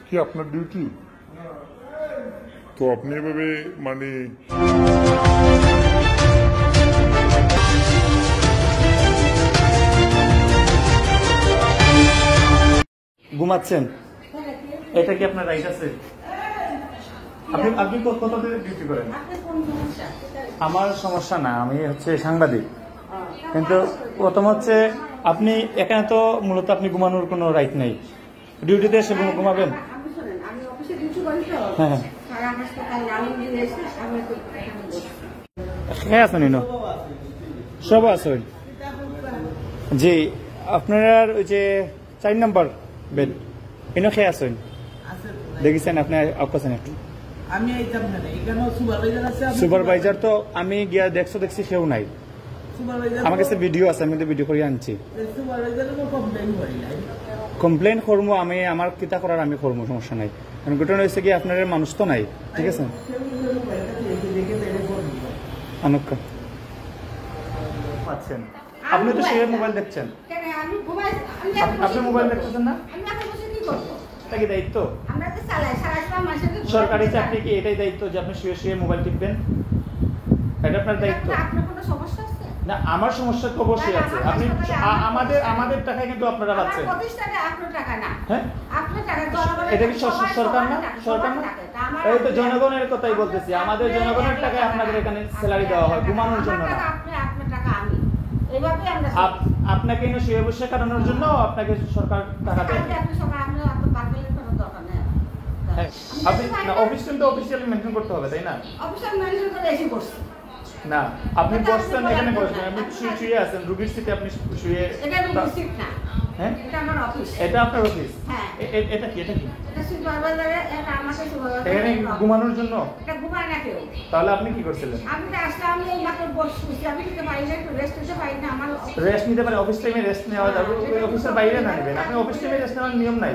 কি আপনার ডিউটি? তো আপনি এভাবে মানে ঘুমাচ্ছেন, এটা কি আপনার রাইট আছে? আপনি আপনি কত ডিউটি করেন? আমার সমস্যা না, আমি হচ্ছে সাংবাদিক, কিন্তু প্রথম হচ্ছে আপনি এখানে তো মূলত আপনি ঘুমানোর কোনো রাইট নেই। ডিউটিতে এসে ঘুমাবেন? হ্যাঁ হ্যাঁ আছেন ইনো সব আছেন জি। আপনার ওই যে 4 নম্বর বেড ইনো খেয়ে আছেন, দেখেছেন আপনি আছেন একটু সুপারভাইজার তো আমি গিয়া দেখছি কেউ নাই। আমার কাছে ভিডিও আছে, আমি ভিডিও করে আনছি। কমপ্লেন করবো আমি, আমার কিতা করার আমি করবো, সমস্যা নাই। কারণ ঘটনা হয়েছে কি আপনার মানুষ তো নাই, ঠিক আছে? অনুকা পাচ্ছেন আপনি তো সে মোবাইল দেখছেন, আপনি মোবাইল দেখতেছেন না? এটা কি দায়িত্ব? সরকারি চাকরি কি এটাই দায়িত্ব যে আপনি শুয়ে শুয়ে মোবাইল টিপবেন? এটা আপনার দায়িত্ব না? আমার সমস্যা তো অবশ্যই আছে। আপনি আমাদের টাকা কিন্তু আপনারা পাচ্ছেন। হ্যাঁ এটা কি সরকার না? সরকার না? এই তো জনগণের কথাই বলতেছি, আমাদের জনগণের টাকায় আপনাদের এখানে স্যালারি দেওয়া হয়, ঘুমানোর জন্য না। আপনাকে এনে শুয়ে বসে কাটানোর জন্য আপনাকে সরকার টাকা দেয়। আপনি অফিস কিন্তু অফিসিয়ালি মেনটেন করতে হবে, তাই না? না আপনি বসছেন, এখানে বসবেন, আপনি শুয়ে আছেন রুগীর সিটে, আপনি শুয়ে। হ্যাঁ এটা আপনার অফিস? এটা কি এখানে ঘুমানোর জন্য? তাহলে আপনি কি করছিলেন? রেস্ট নিতে পারেন, অফিস টাইমে রেস্ট নেওয়া যাবে, অফিসের বাইরে না নেবেন। আপনি অফিস টাইমে রেস্ট নেওয়ার নিয়ম নাই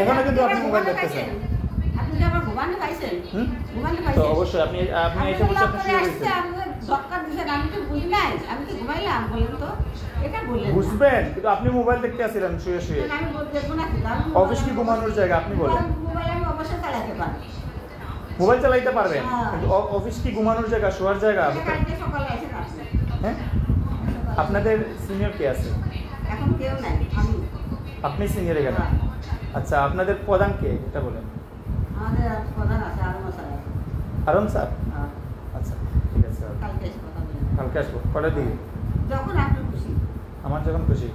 এখানে, কিন্তু আপনি মোবাইল দেখতেছেন। তো অবশ্যই আপনি এসে বসে আপনি শুয়ে বুঝবেন, কিন্তু আপনি মোবাইল দেখতে আসছিলেন শুয়ে শুয়ে। অফিস কি ঘুমানোর জায়গা? আপনি বলেন। মোবাইল চালাইতে পারবেন, কিন্তু অফিস কি ঘুমানোর জায়গা, শোয়ার জায়গা? হ্যাঁ আপনাদের সিনিয়র কে আছে? আপনি সিনিয়র এখানে? আচ্ছা আপনাদের প্রধান কে এটা বলেন। আরম স্যার? আচ্ছা ঠিক আছে, কালকে আসবো। কটার দিকে? আমার যখন খুশি।